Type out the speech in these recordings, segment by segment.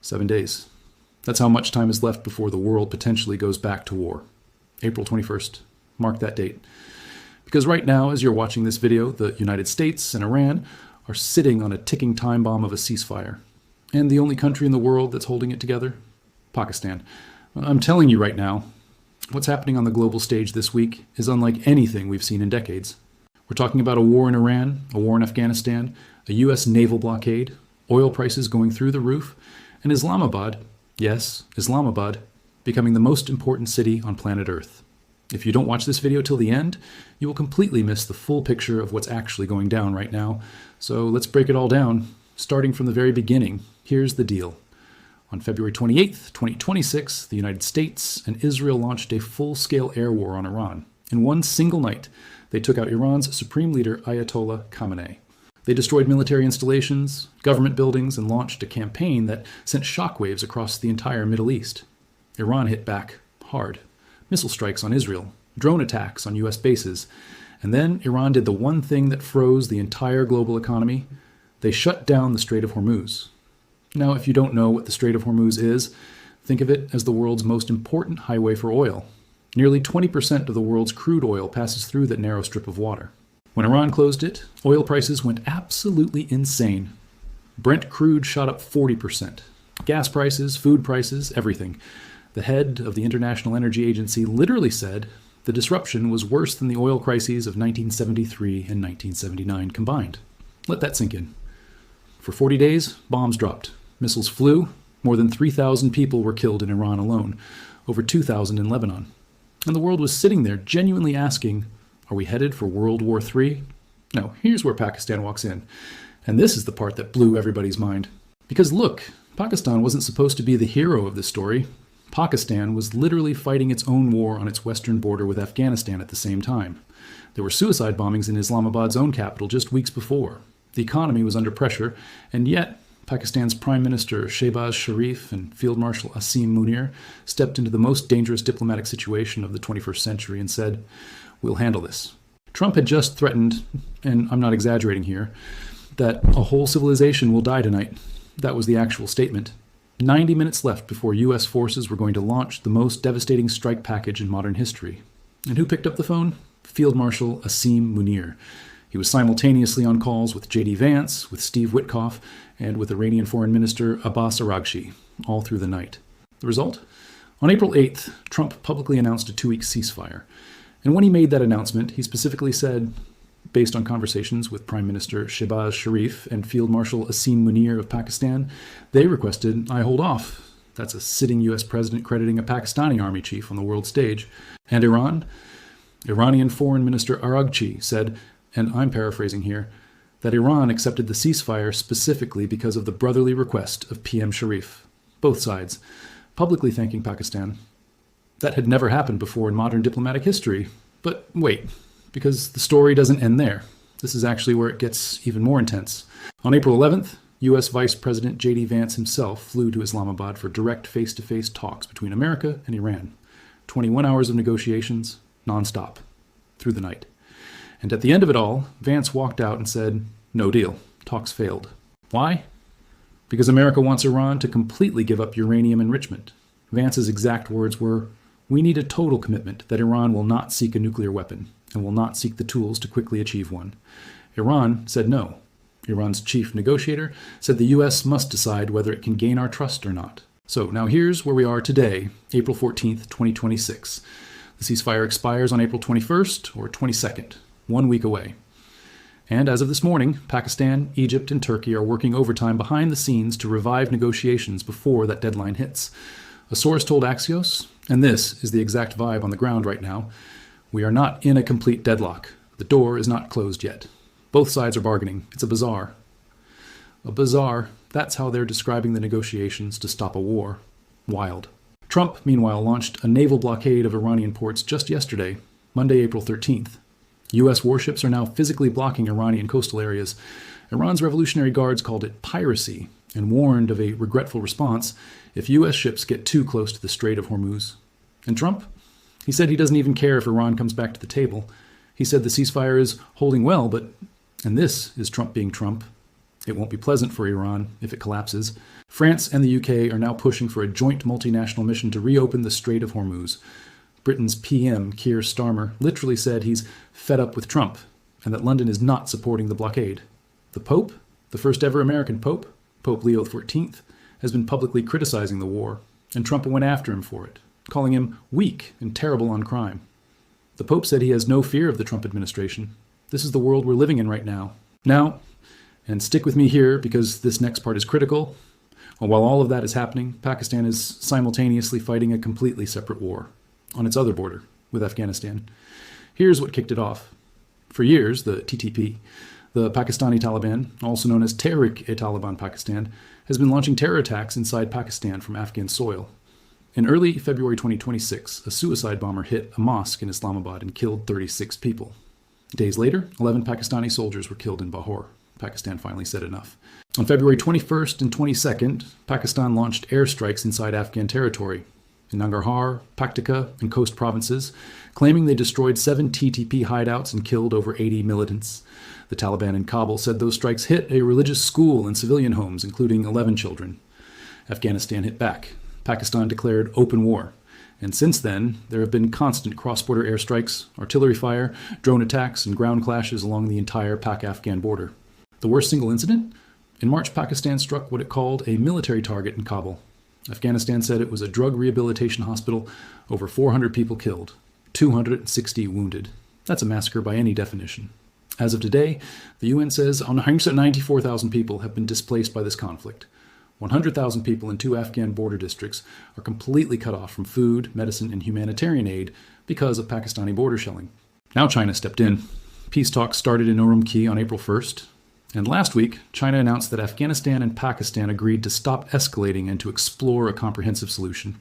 7 days. That's how much time is left before the world potentially goes back to war. April 21st. Mark that date. Because right now, as you're watching this video, the United States and Iran are sitting on a ticking time bomb of a ceasefire. And the only country in the world that's holding it together? Pakistan. I'm telling you right now, what's happening on the global stage this week is unlike anything we've seen in decades. We're talking about a war in Iran, a war in Afghanistan, a U.S. naval blockade, oil prices going through the roof, and Islamabad, yes, Islamabad, becoming the most important city on planet Earth. If you don't watch this video till the end, you will completely miss the full picture of what's actually going down right now. So let's break it all down. Starting from the very beginning, here's the deal. On February 28th, 2026, the United States and Israel launched a full-scale air war on Iran. In one single night, they took out Iran's supreme leader, Ayatollah Khamenei. They destroyed military installations, government buildings, and launched a campaign that sent shockwaves across the entire Middle East. Iran hit back hard. Missile strikes on Israel, drone attacks on U.S. bases, and then Iran did the one thing that froze the entire global economy. They shut down the Strait of Hormuz. Now, if you don't know what the Strait of Hormuz is, think of it as the world's most important highway for oil. Nearly 20% of the world's crude oil passes through that narrow strip of water. When Iran closed it, oil prices went absolutely insane. Brent crude shot up 40%. Gas prices, food prices, everything. The head of the International Energy Agency literally said the disruption was worse than the oil crises of 1973 and 1979 combined. Let that sink in. For 40 days, bombs dropped. Missiles flew. More than 3,000 people were killed in Iran alone. Over 2,000 in Lebanon. And the world was sitting there genuinely asking, are we headed for World War III? No, here's where Pakistan walks in. And this is the part that blew everybody's mind. Because look, Pakistan wasn't supposed to be the hero of this story. Pakistan was literally fighting its own war on its western border with Afghanistan at the same time. There were suicide bombings in Islamabad's own capital just weeks before. The economy was under pressure, and yet Pakistan's Prime Minister Shehbaz Sharif and Field Marshal Asim Munir stepped into the most dangerous diplomatic situation of the 21st century and said, we'll handle this. Trump had just threatened, and I'm not exaggerating here, that a whole civilization will die tonight. That was the actual statement. 90 minutes left before U.S. forces were going to launch the most devastating strike package in modern history. And who picked up the phone? Field Marshal Asim Munir. He was simultaneously on calls with J.D. Vance, with Steve Witkoff, and with Iranian Foreign Minister Abbas Araghchi, all through the night. The result? On April 8th, Trump publicly announced a 2-week ceasefire. And when he made that announcement, he specifically said, based on conversations with Prime Minister Shehbaz Sharif and Field Marshal Asim Munir of Pakistan, they requested I hold off. That's a sitting U.S. president crediting a Pakistani army chief on the world stage. And Iran? Iranian Foreign Minister Araghchi said, and I'm paraphrasing here, that Iran accepted the ceasefire specifically because of the brotherly request of PM Sharif. Both sides, publicly thanking Pakistan. That had never happened before in modern diplomatic history. But wait, because the story doesn't end there. This is actually where it gets even more intense. On April 11th, U.S. Vice President J.D. Vance himself flew to Islamabad for direct face-to-face talks between America and Iran. 21 hours of negotiations, non-stop, through the night. And at the end of it all, Vance walked out and said, no deal, talks failed. Why? Because America wants Iran to completely give up uranium enrichment. Vance's exact words were, we need a total commitment that Iran will not seek a nuclear weapon and will not seek the tools to quickly achieve one. Iran said no. Iran's chief negotiator said the U.S. must decide whether it can gain our trust or not. So now here's where we are today, April 14th, 2026. The ceasefire expires on April 21st or 22nd, 1 week away. And as of this morning, Pakistan, Egypt, and Turkey are working overtime behind the scenes to revive negotiations before that deadline hits. A source told Axios, and this is the exact vibe on the ground right now, we are not in a complete deadlock. The door is not closed yet. Both sides are bargaining. It's a bazaar. A bazaar, that's how they're describing the negotiations to stop a war. Wild. Trump, meanwhile, launched a naval blockade of Iranian ports just yesterday, Monday, April 13th. U.S. warships are now physically blocking Iranian coastal areas. Iran's Revolutionary Guards called it piracy and warned of a regretful response if U.S. ships get too close to the Strait of Hormuz. And Trump? He said he doesn't even care if Iran comes back to the table. He said the ceasefire is holding well, but, and this is Trump being Trump, It won't be pleasant for Iran if it collapses. France and the UK are now pushing for a joint multinational mission to reopen the Strait of Hormuz. Britain's PM, Keir Starmer, literally said he's fed up with Trump and that London is not supporting the blockade. The Pope, the first ever American Pope, Pope Leo XIV, has been publicly criticizing the war, and Trump went after him for it, calling him weak and terrible on crime. The Pope said he has no fear of the Trump administration. This is the world we're living in right now. Now, and stick with me here because this next part is critical, while all of that is happening, Pakistan is simultaneously fighting a completely separate war on its other border with Afghanistan. Here's what kicked it off. For years, the TTP, the Pakistani Taliban, also known as Tehrik-e-Taliban Pakistan, has been launching terror attacks inside Pakistan from Afghan soil. In early February 2026, a suicide bomber hit a mosque in Islamabad and killed 36 people. Days later, 11 Pakistani soldiers were killed in Bahor. Pakistan finally said enough. On February 21st and 22nd, Pakistan launched airstrikes inside Afghan territory, in Nangarhar, Paktika, and Coast provinces, claiming they destroyed 7 TTP hideouts and killed over 80 militants. The Taliban in Kabul said those strikes hit a religious school and civilian homes, including 11 children. Afghanistan hit back. Pakistan declared open war. And since then, there have been constant cross-border airstrikes, artillery fire, drone attacks, and ground clashes along the entire Pak-Afghan border. The worst single incident? In March, Pakistan struck what it called a military target in Kabul. Afghanistan said it was a drug rehabilitation hospital, over 400 people killed, 260 wounded. That's a massacre by any definition. As of today, the UN says 194,000 people have been displaced by this conflict. 100,000 people in 2 Afghan border districts are completely cut off from food, medicine, and humanitarian aid because of Pakistani border shelling. Now China stepped in. Peace talks started in Urumqi on April 1st. And last week, China announced that Afghanistan and Pakistan agreed to stop escalating and to explore a comprehensive solution.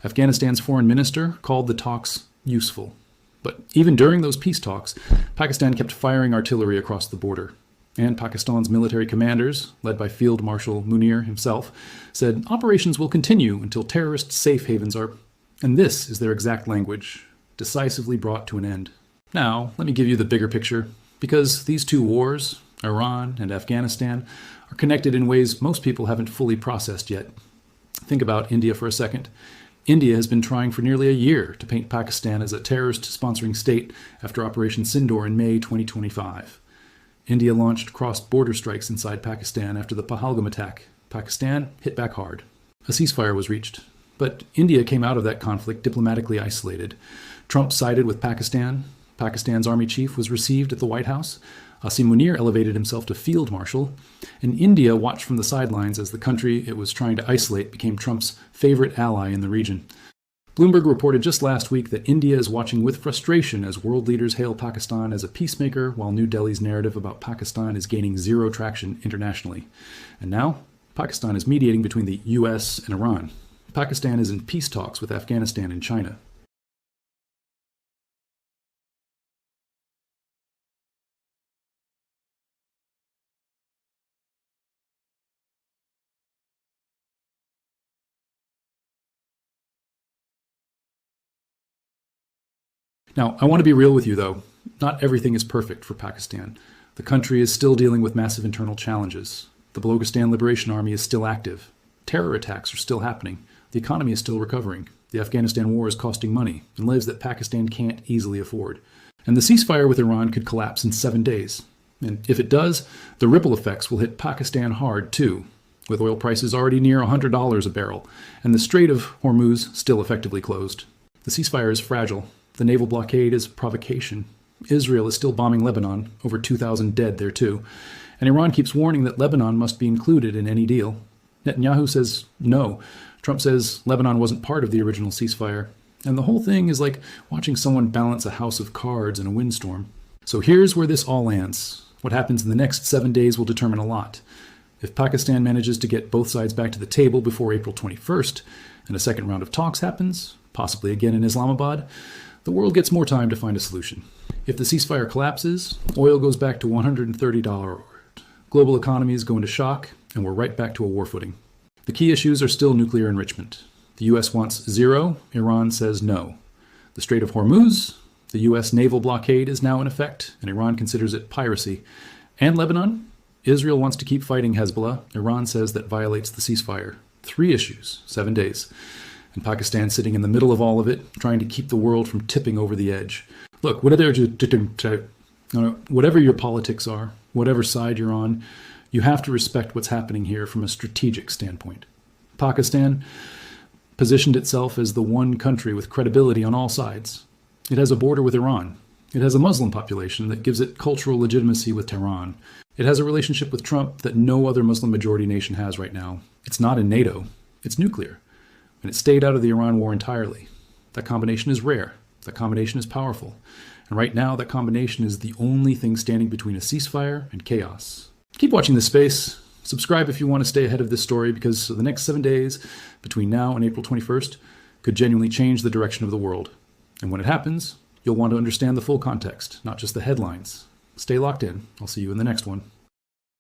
Afghanistan's foreign minister called the talks useful. But even during those peace talks, Pakistan kept firing artillery across the border. And Pakistan's military commanders, led by Field Marshal Munir himself, said operations will continue until terrorist safe havens are, and this is their exact language, decisively brought to an end. Now, let me give you the bigger picture, because these 2 wars, Iran and Afghanistan, are connected in ways most people haven't fully processed yet. Think about India for a second. India has been trying for nearly a year to paint Pakistan as a terrorist-sponsoring state after Operation Sindoor in May 2025. India launched cross-border strikes inside Pakistan after the Pahalgam attack. Pakistan hit back hard. A ceasefire was reached. But India came out of that conflict diplomatically isolated. Trump sided with Pakistan. Pakistan's army chief was received at the White House. Asim Munir elevated himself to field marshal, and India watched from the sidelines as the country it was trying to isolate became Trump's favorite ally in the region. Bloomberg reported just last week that India is watching with frustration as world leaders hail Pakistan as a peacemaker, while New Delhi's narrative about Pakistan is gaining zero traction internationally. And now, Pakistan is mediating between the US and Iran. Pakistan is in peace talks with Afghanistan and China. Now, I want to be real with you, though. Not everything is perfect for Pakistan. The country is still dealing with massive internal challenges. The Balochistan Liberation Army is still active. Terror attacks are still happening. The economy is still recovering. The Afghanistan war is costing money and lives that Pakistan can't easily afford. And the ceasefire with Iran could collapse in 7 days. And if it does, the ripple effects will hit Pakistan hard, too, with oil prices already near $100 a barrel, and the Strait of Hormuz still effectively closed. The ceasefire is fragile. The naval blockade is provocation. Israel is still bombing Lebanon, over 2,000 dead there too. And Iran keeps warning that Lebanon must be included in any deal. Netanyahu says no. Trump says Lebanon wasn't part of the original ceasefire. And the whole thing is like watching someone balance a house of cards in a windstorm. So here's where this all lands. What happens in the next 7 days will determine a lot. If Pakistan manages to get both sides back to the table before April 21st, and a second round of talks happens, possibly again in Islamabad, the world gets more time to find a solution. If the ceasefire collapses, oil goes back to $130. Global economies go into shock, and we're right back to a war footing. The key issues are still nuclear enrichment. The US wants zero, Iran says no. The Strait of Hormuz, the US naval blockade is now in effect, and Iran considers it piracy. And Lebanon? Israel wants to keep fighting Hezbollah. Iran says that violates the ceasefire. 3 issues, 7 days. And Pakistan sitting in the middle of all of it, trying to keep the world from tipping over the edge. Look, whatever your politics are, whatever side you're on, you have to respect what's happening here from a strategic standpoint. Pakistan positioned itself as the one country with credibility on all sides. It has a border with Iran. It has a Muslim population that gives it cultural legitimacy with Tehran. It has a relationship with Trump that no other Muslim majority nation has right now. It's not in NATO. It's nuclear. And it stayed out of the Iran war entirely. That combination is rare. That combination is powerful. And right now, that combination is the only thing standing between a ceasefire and chaos. Keep watching this space. Subscribe if you want to stay ahead of this story, because the next 7 days between now and April 21st could genuinely change the direction of the world. And when it happens, you'll want to understand the full context, not just the headlines. Stay locked in. I'll see you in the next one.